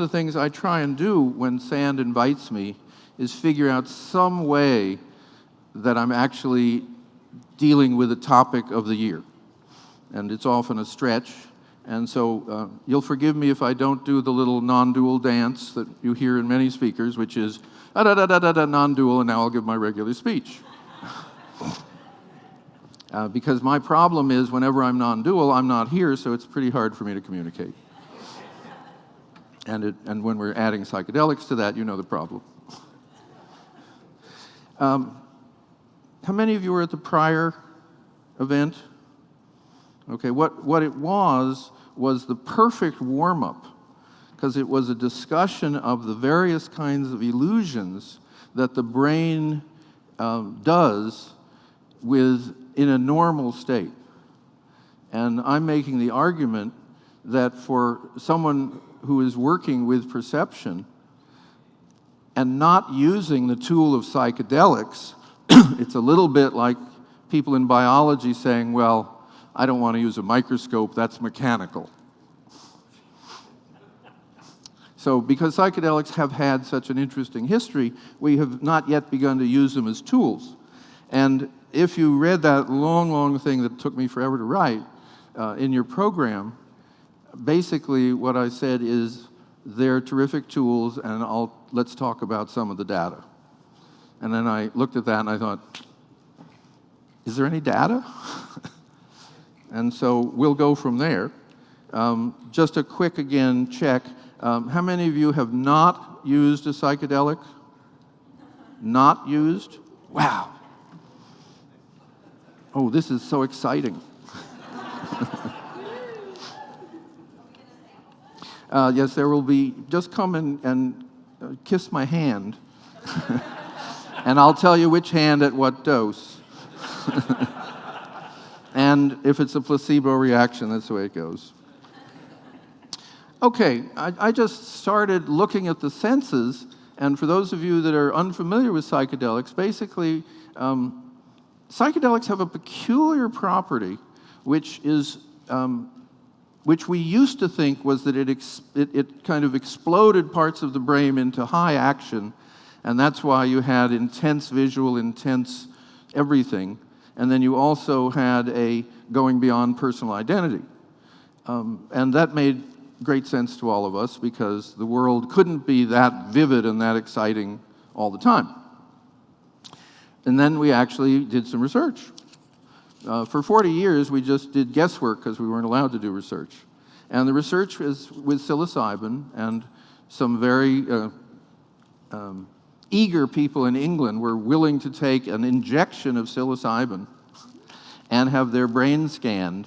the things I try and do when Sand invites me is figure out some way that I'm actually dealing with a topic of the year. And it's often a stretch. And so you'll forgive me if I don't do the little non-dual dance that you hear in many speakers, which is da-da-da-da-da, non-dual, and now I'll give my regular speech. Because my problem is whenever I'm non-dual, I'm not here, so it's pretty hard for me to communicate. And when we're adding psychedelics to that, you know the problem. How many of you were at the prior event? Okay, what it was the perfect warm-up, because it was a discussion of the various kinds of illusions that the brain does in a normal state. And I'm making the argument that for someone who is working with perception and not using the tool of psychedelics, it's a little bit like people in biology saying, well, I don't want to use a microscope, that's mechanical. So because psychedelics have had such an interesting history, we have not yet begun to use them as tools. And if you read that long, long thing that took me forever to write in your program, basically what I said is they're terrific tools, and let's talk about some of the data. And then I looked at that and I thought, is there any data? And so we'll go from there. Just a quick, again, check. How many of you have not used a psychedelic? Not used? Wow. Oh, this is so exciting. Yes, there will be, just come and kiss my hand, and I'll tell you which hand at what dose. And if it's a placebo reaction, that's the way it goes. Okay, I just started looking at the senses, and for those of you that are unfamiliar with psychedelics, basically, psychedelics have a peculiar property, which we used to think was that it kind of exploded parts of the brain into high action, and that's why you had intense visual, intense everything, and then you also had a going beyond personal identity. And that made great sense to all of us because the world couldn't be that vivid and that exciting all the time. And then we actually did some research. For 40 years, we just did guesswork because we weren't allowed to do research. And the research is with psilocybin, and some very eager people in England were willing to take an injection of psilocybin and have their brain scanned,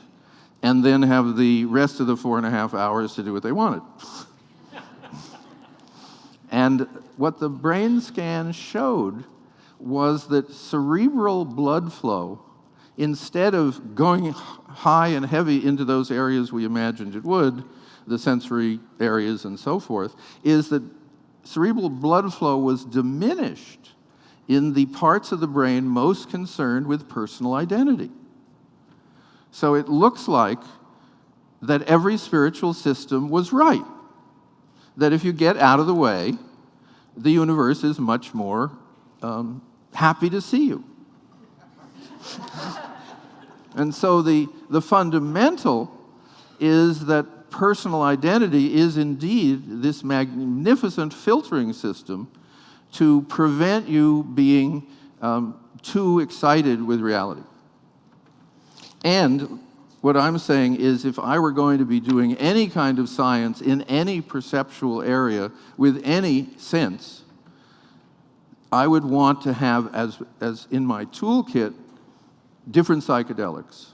and then have the rest of the 4.5 hours to do what they wanted. And what the brain scan showed was that cerebral blood flow, instead of going high and heavy into those areas we imagined it would, the sensory areas and so forth, is that cerebral blood flow was diminished in the parts of the brain most concerned with personal identity. So it looks like that every spiritual system was right. That if you get out of the way, the universe is much more happy to see you. And so the fundamental is that personal identity is indeed this magnificent filtering system to prevent you being too excited with reality. And what I'm saying is if I were going to be doing any kind of science in any perceptual area with any sense, I would want to have, as in my toolkit, different psychedelics.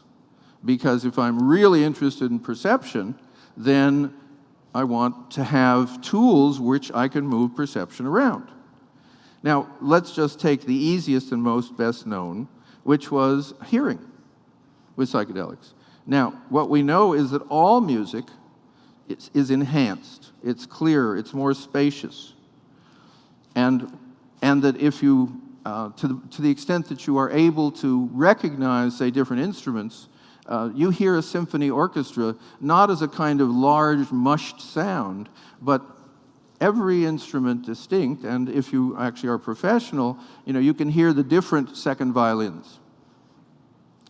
Because if I'm really interested in perception, then I want to have tools which I can move perception around. Now, let's just take the easiest and most best known, which was hearing with psychedelics. Now, what we know is that all music is enhanced. It's clearer, it's more spacious. And that if you, to the extent that you are able to recognize, say, different instruments, you hear a symphony orchestra not as a kind of large, mushed sound, but every instrument distinct, and if you actually are professional, you can hear the different second violins,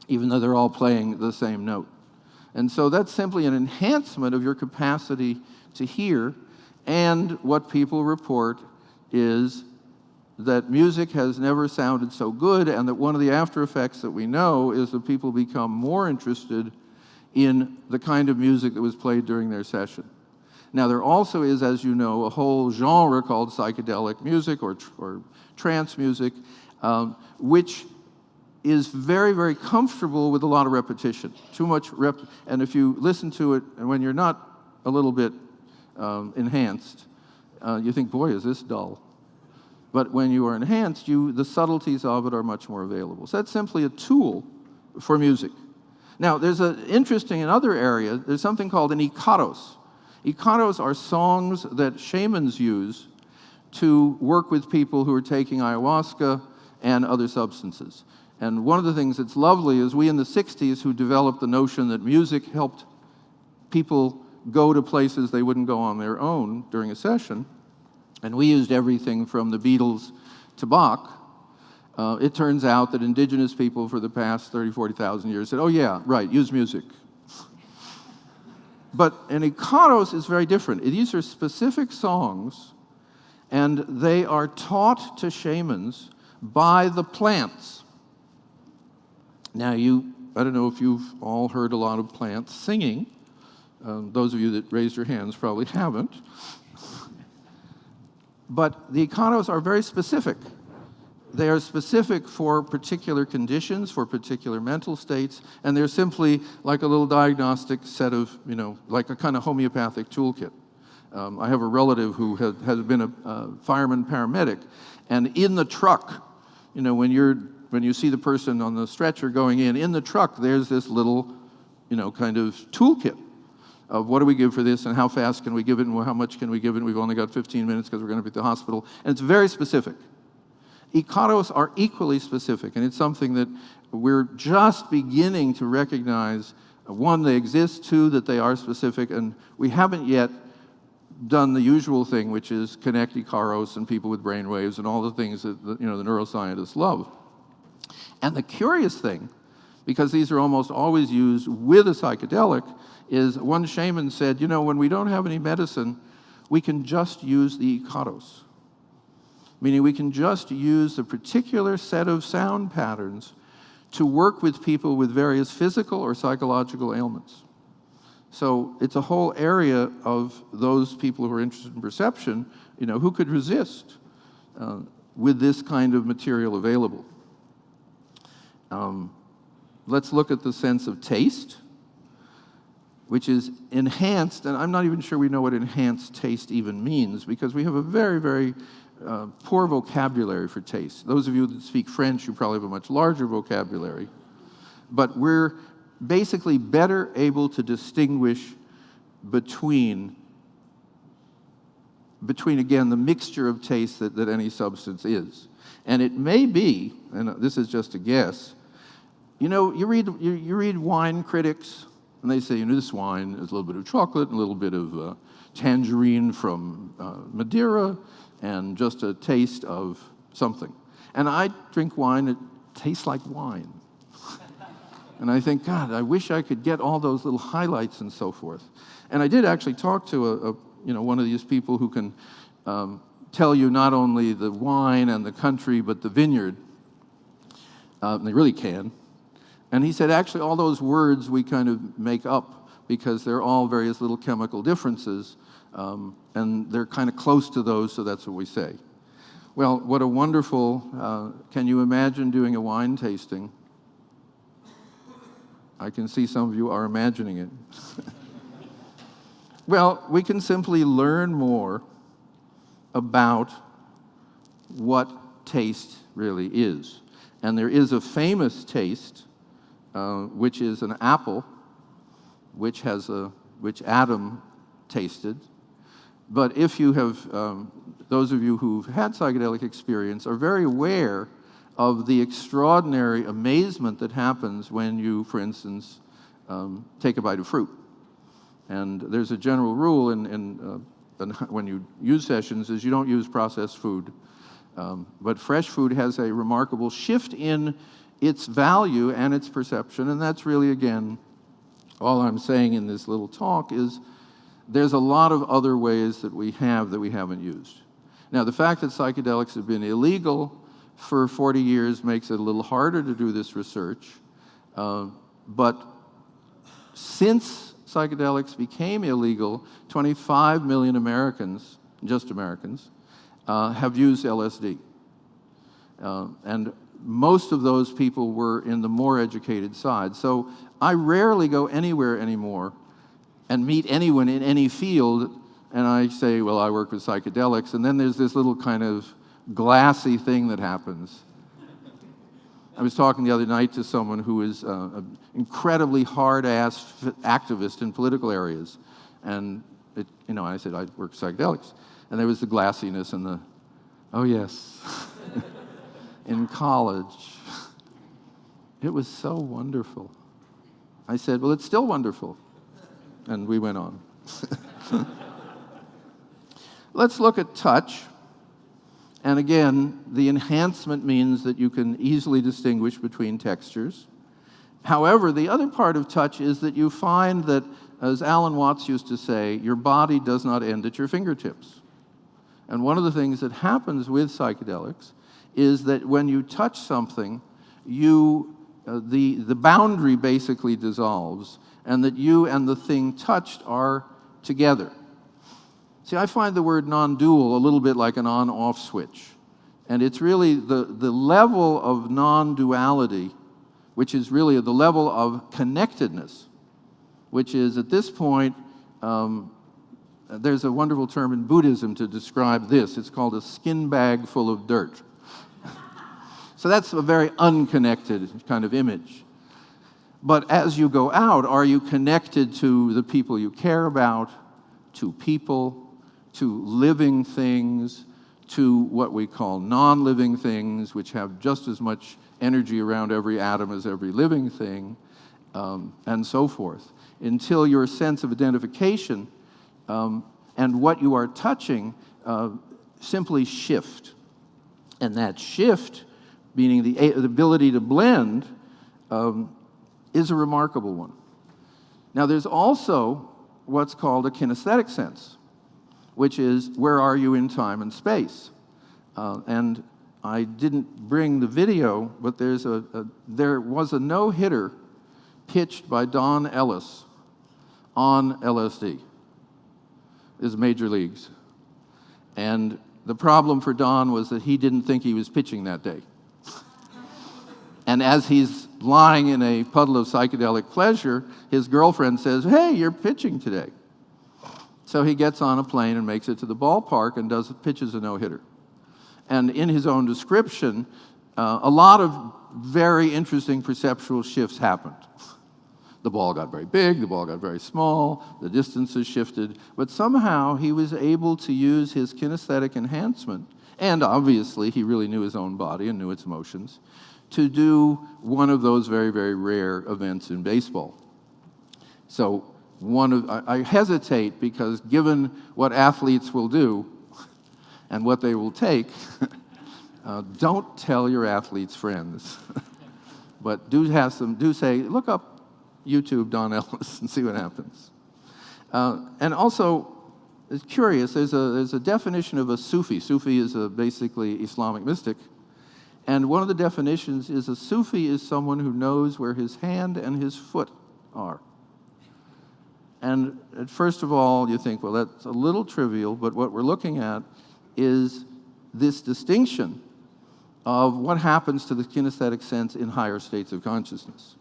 even though they're all playing the same note. And so that's simply an enhancement of your capacity to hear, and what people report is that music has never sounded so good, and that one of the after effects that we know is that people become more interested in the kind of music that was played during their session. Now, there also is, as you know, a whole genre called psychedelic music or trance music, which is very, very comfortable with a lot of repetition. Too much and if you listen to it, and when you're not a little bit enhanced, you think, boy, is this dull. But when you are enhanced, the subtleties of it are much more available. So that's simply a tool for music. Now, there's interesting in other areas, there's something called an ikaros. Ikaros are songs that shamans use to work with people who are taking ayahuasca and other substances. And one of the things that's lovely is we in the 60s who developed the notion that music helped people go to places they wouldn't go on their own during a session, and we used everything from the Beatles to Bach. It turns out that indigenous people for the past 30, 40,000 years said, oh yeah, right, use music. But an ikaros is very different. These are specific songs, and they are taught to shamans by the plants. Now, I don't know if you've all heard a lot of plants singing. Those of you that raised your hands probably haven't. But the ikaros are very specific. They are specific for particular conditions, for particular mental states, and they're simply like a little diagnostic set of, like a kind of homeopathic toolkit. I have a relative who has been a fireman paramedic, and in the truck, when you see the person on the stretcher going in the truck, there's this little, kind of toolkit of what do we give for this, and how fast can we give it, and how much can we give it, and we've only got 15 minutes because we're going to be at the hospital, and it's very specific. Ikaros are equally specific, and it's something that we're just beginning to recognize. One, they exist. Two, that they are specific, and we haven't yet done the usual thing, which is connect Ikaros and people with brain waves and all the things that the neuroscientists love. And the curious thing, because these are almost always used with a psychedelic, is one shaman said, when we don't have any medicine, we can just use the ikaros. Meaning we can just use a particular set of sound patterns to work with people with various physical or psychological ailments. So it's a whole area of those people who are interested in perception, who could resist with this kind of material available. Let's look at the sense of taste, which is enhanced, and I'm not even sure we know what enhanced taste even means, because we have a very, very poor vocabulary for taste. Those of you that speak French, you probably have a much larger vocabulary. But we're basically better able to distinguish between again, the mixture of taste that any substance is. And it may be, and this is just a guess, you read wine critics, and they say, this wine is a little bit of chocolate, and a little bit of tangerine from Madeira, and just a taste of something. And I drink wine that tastes like wine. And I think, God, I wish I could get all those little highlights and so forth. And I did actually talk to one of these people who can tell you not only the wine and the country, but the vineyard. They really can. And he said, actually, all those words we kind of make up because they're all various little chemical differences, and they're kind of close to those, so that's what we say. Well, what a wonderful, can you imagine doing a wine tasting? I can see some of you are imagining it. Well, we can simply learn more about what taste really is. And there is a famous taste, which is an apple, which Adam tasted. But if you have, those of you who've had psychedelic experience are very aware of the extraordinary amazement that happens when you, for instance, take a bite of fruit. And there's a general rule in when you use sessions is you don't use processed food. But fresh food has a remarkable shift in its value and its perception, and that's really, again, all I'm saying in this little talk is there's a lot of other ways that we haven't used. Now, the fact that psychedelics have been illegal for 40 years makes it a little harder to do this research, but since psychedelics became illegal, 25 million Americans, just Americans, have used LSD. And most of those people were in the more educated side. So I rarely go anywhere anymore and meet anyone in any field, and I say, well, I work with psychedelics, and then there's this little kind of glassy thing that happens. I was talking the other night to someone who is an incredibly hard-ass activist in political areas, and I said, I work with psychedelics. And there was the glassiness and the, oh yes, in college. It was so wonderful. I said, well, it's still wonderful. And we went on. Let's look at touch. And again, the enhancement means that you can easily distinguish between textures. However, the other part of touch is that you find that, as Alan Watts used to say, your body does not end at your fingertips. And one of the things that happens with psychedelics is that when you touch something, the boundary basically dissolves, and that you and the thing touched are together. See, I find the word non-dual a little bit like an on-off switch. And it's really the level of non-duality, which is really the level of connectedness, which is at this point, there's a wonderful term in Buddhism to describe this. It's called a skin bag full of dirt. So that's a very unconnected kind of image. But as you go out, are you connected to the people you care about, to people, to living things, to what we call non-living things, which have just as much energy around every atom as every living thing, and so forth, until your sense of identification and what you are touching simply shift. And that shift, meaning the ability to blend, is a remarkable one. Now, there's also what's called a kinesthetic sense, which is where are you in time and space? And I didn't bring the video, but there was a no-hitter pitched by Don Ellis on LSD. Is major leagues. And the problem for Don was that he didn't think he was pitching that day. And as he's lying in a puddle of psychedelic pleasure, his girlfriend says, hey, you're pitching today. So he gets on a plane and makes it to the ballpark and pitches a no-hitter. And in his own description, a lot of very interesting perceptual shifts happened. The ball got very big, the ball got very small, the distances shifted, but somehow he was able to use his kinesthetic enhancement, and obviously he really knew his own body and knew its motions, to do one of those very, very rare events in baseball. So I hesitate because given what athletes will do and what they will take, don't tell your athletes' friends. But do say, look up YouTube Don Ellis and see what happens. And also, it's curious, there's a definition of a Sufi. Sufi is basically Islamic mystic. And one of the definitions is a Sufi is someone who knows where his hand and his foot are. And first of all, you think, well, that's a little trivial, but what we're looking at is this distinction of what happens to the kinesthetic sense in higher states of consciousness.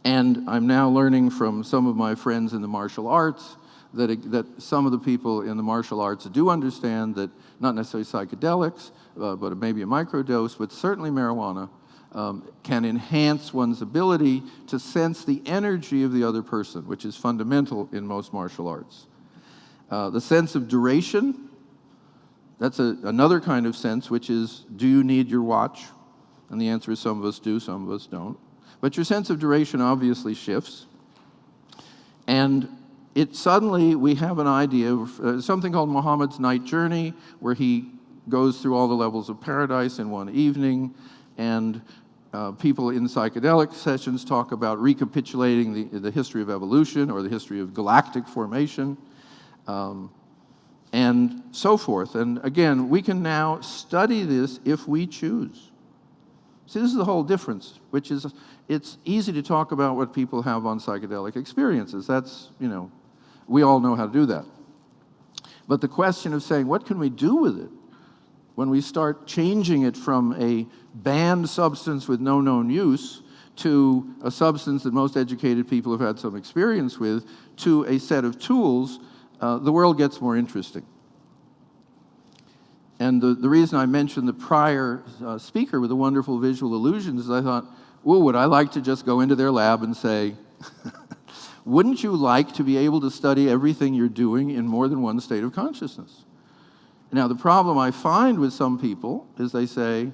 And I'm now learning from some of my friends in the martial arts that some of the people in the martial arts do understand that not necessarily psychedelics, but maybe a microdose, but certainly marijuana, can enhance one's ability to sense the energy of the other person, which is fundamental in most martial arts. The sense of duration, that's another kind of sense, which is, do you need your watch? And the answer is some of us do, some of us don't. But your sense of duration obviously shifts. And suddenly we have an idea of something called Muhammad's Night Journey, where he goes through all the levels of paradise in one evening, and people in psychedelic sessions talk about recapitulating the history of evolution or the history of galactic formation, and so forth. And again, we can now study this if we choose. See, this is the whole difference, which is it's easy to talk about what people have on psychedelic experiences. That's, we all know how to do that. But the question of saying, what can we do with it when we start changing it from a banned substance with no known use to a substance that most educated people have had some experience with, to a set of tools, the world gets more interesting. And the reason I mentioned the prior speaker with the wonderful visual illusions is I thought, well, would I like to just go into their lab and say, wouldn't you like to be able to study everything you're doing in more than one state of consciousness? Now, the problem I find with some people is they say,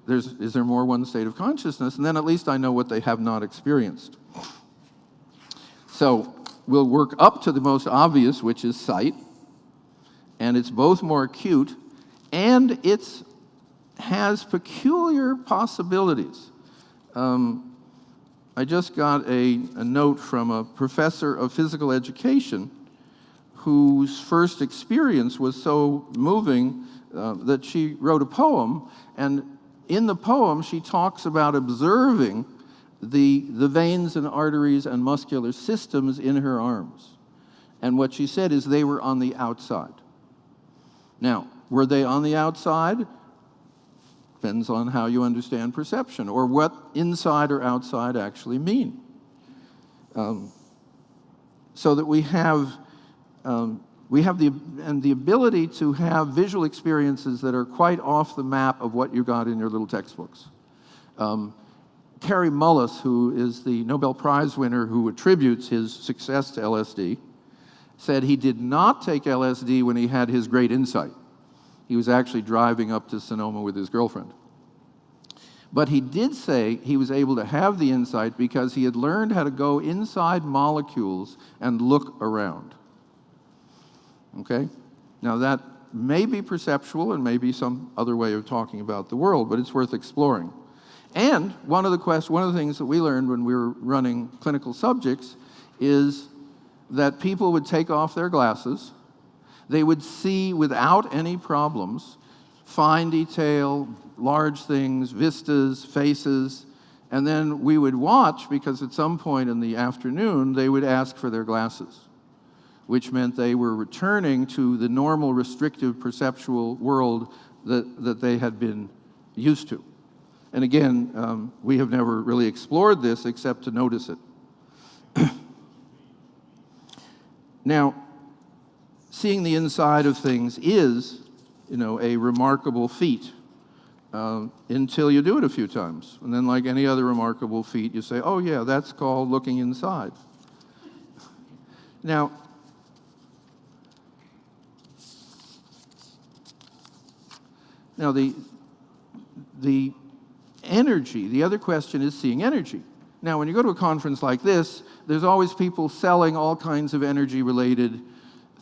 is there more one state of consciousness? And then at least I know what they have not experienced. So we'll work up to the most obvious, which is sight. And it's both more acute, and it has peculiar possibilities. I just got a note from a professor of physical education whose first experience was so moving that she wrote a poem, and in the poem she talks about observing the veins and arteries and muscular systems in her arms. And what she said is they were on the outside. Now, were they on the outside? Depends on how you understand perception, or what inside or outside actually mean. So that we have the ability to have visual experiences that are quite off the map of what you got in your little textbooks. Kary Mullis, who is the Nobel Prize winner who attributes his success to LSD, said he did not take LSD when he had his great insight. He was actually driving up to Sonoma with his girlfriend. But he did say he was able to have the insight because he had learned how to go inside molecules and look around. Okay? Now that may be perceptual and may be some other way of talking about the world, but it's worth exploring. And one of the things that we learned when we were running clinical subjects is that people would take off their glasses. They would see without any problems fine detail, large things, vistas, faces, and then we would watch because at some point in the afternoon they would ask for their glasses, which meant they were returning to the normal restrictive perceptual world that they had been used to. And again, we have never really explored this except to notice it. Now, seeing the inside of things is, a remarkable feat until you do it a few times. And then like any other remarkable feat, you say, oh yeah, that's called looking inside. Now, the energy, the other question is seeing energy. Now, when you go to a conference like this, there's always people selling all kinds of energy-related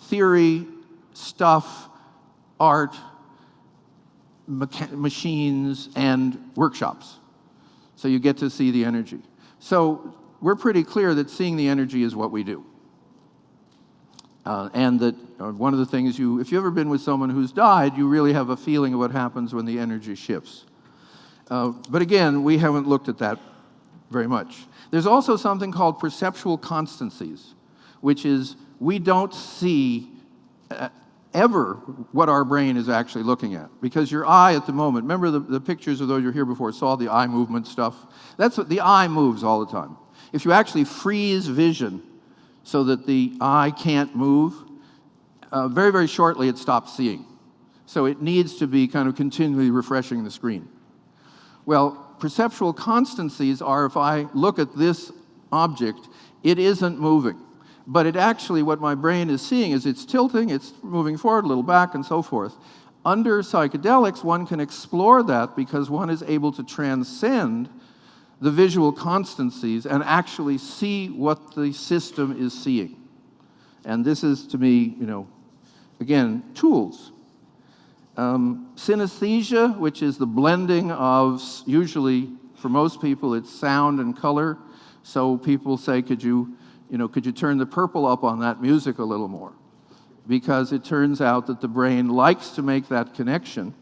theory, stuff, art, machines, and workshops. So you get to see the energy. So we're pretty clear that seeing the energy is what we do. And that one of the things if you've ever been with someone who's died, you really have a feeling of what happens when the energy shifts. But again, we haven't looked at that very much. There's also something called perceptual constancies, which is we don't see ever what our brain is actually looking at. Because your eye at the moment, remember the pictures of those you were here before, saw the eye movement stuff? That's what the eye moves all the time. If you actually freeze vision so that the eye can't move, very, very shortly it stops seeing. So it needs to be kind of continually refreshing the screen. Well, perceptual constancies are if I look at this object, it isn't moving. But it actually, what my brain is seeing is it's tilting, it's moving forward, a little back, and so forth. Under psychedelics, one can explore that because one is able to transcend the visual constancies and actually see what the system is seeing. And this is, to me, again, tools. Synesthesia, which is the blending of, usually, for most people, it's sound and color. So people say, could you turn the purple up on that music a little more? Because it turns out that the brain likes to make that connection.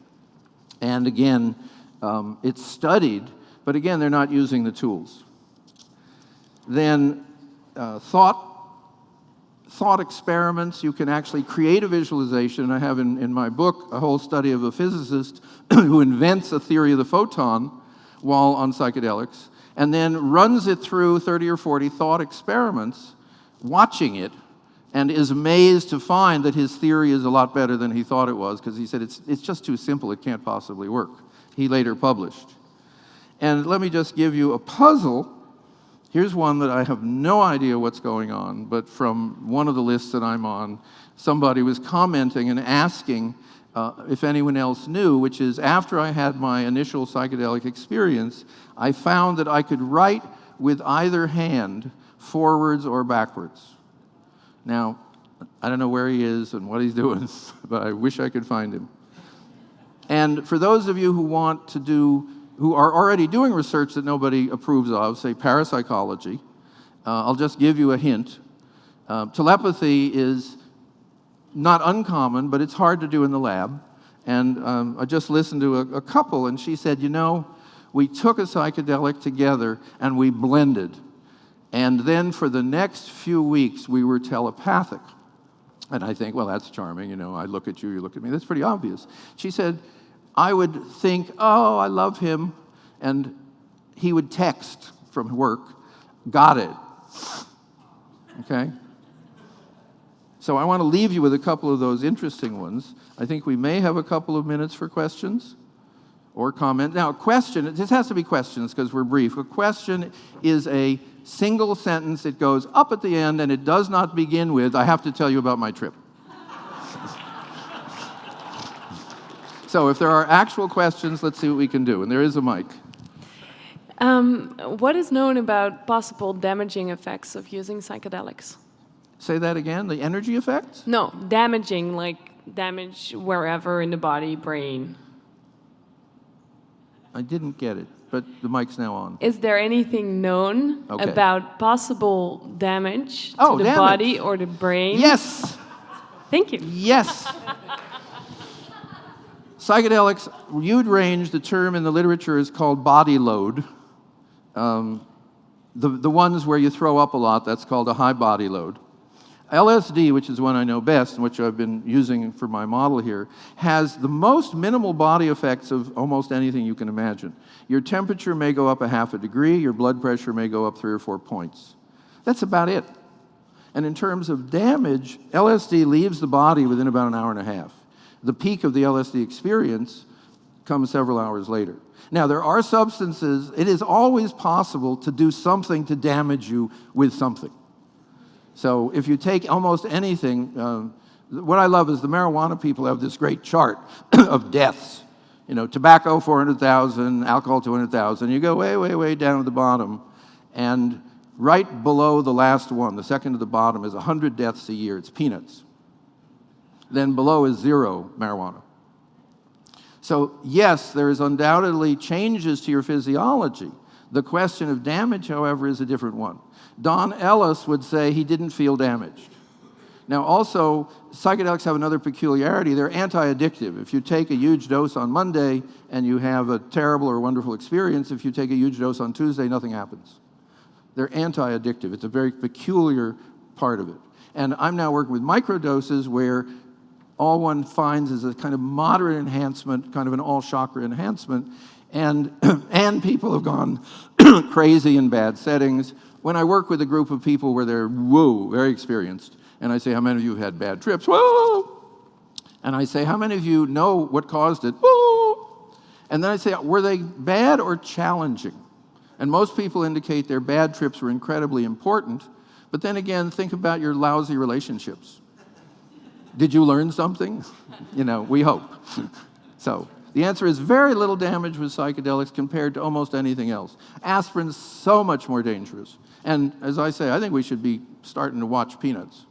And again, it's studied, but again, they're not using the tools. Then thought experiments, you can actually create a visualization. I have in my book a whole study of a physicist who invents a theory of the photon while on psychedelics, and then runs it through 30 or 40 thought experiments, watching it, and is amazed to find that his theory is a lot better than he thought it was, because he said it's just too simple, it can't possibly work. He later published. And let me just give you a puzzle. Here's one that I have no idea what's going on, but from one of the lists that I'm on, somebody was commenting and asking if anyone else knew, which is, after I had my initial psychedelic experience, I found that I could write with either hand, forwards or backwards. Now, I don't know where he is and what he's doing, but I wish I could find him. And for those of you who are already doing research that nobody approves of, say parapsychology, I'll just give you a hint. Telepathy is not uncommon, but it's hard to do in the lab. And I just listened to a couple, and she said, we took a psychedelic together and we blended. And then for the next few weeks, we were telepathic. And I think, well, that's charming. I look at you, you look at me. That's pretty obvious. She said, I would think, oh, I love him. And he would text from work, got it. Okay? So I want to leave you with a couple of those interesting ones. I think we may have a couple of minutes for questions or comment. Now, a question, this has to be questions because we're brief. A question is a single sentence. It goes up at the end, and it does not begin with, I have to tell you about my trip. So if there are actual questions, let's see what we can do. And there is a mic. What is known about possible damaging effects of using psychedelics? Say that again, the energy effects? No, damaging, like damage wherever in the body, brain. I didn't get it, but the mic's now on. Is there anything known about possible damage to the body or the brain? Yes! Thank you. Yes! Psychedelics, you'd range, the term in the literature is called body load. The ones where you throw up a lot, that's called a high body load. LSD, which is one I know best, and which I've been using for my model here, has the most minimal body effects of almost anything you can imagine. Your temperature may go up 0.5 degree, your blood pressure may go up 3 or 4 points. That's about it. And in terms of damage, LSD leaves the body within about an hour and a half. The peak of the LSD experience comes several hours later. Now, there are substances, it is always possible to do something to damage you with something. So if you take almost anything, what I love is the marijuana people have this great chart of deaths. Tobacco, 400,000, alcohol, 200,000. You go way, way, way down to the bottom, and right below the last one, the second to the bottom, is 100 deaths a year. It's peanuts. Then below is 0 marijuana. So yes, there is undoubtedly changes to your physiology. The question of damage, however, is a different one. Don Ellis would say he didn't feel damaged. Now also, psychedelics have another peculiarity. They're anti-addictive. If you take a huge dose on Monday and you have a terrible or wonderful experience, if you take a huge dose on Tuesday, nothing happens. They're anti-addictive. It's a very peculiar part of it. And I'm now working with microdoses where all one finds is a kind of moderate enhancement, kind of an all-chakra enhancement, and people have gone crazy in bad settings. When I work with a group of people where they're, very experienced, and I say, how many of you have had bad trips? Whoa! And I say, how many of you know what caused it? Whoa! And then I say, were they bad or challenging? And most people indicate their bad trips were incredibly important, but then again, think about your lousy relationships. Did you learn something? We hope. So the answer is very little damage with psychedelics compared to almost anything else. Aspirin's so much more dangerous. And as I say, I think we should be starting to watch peanuts.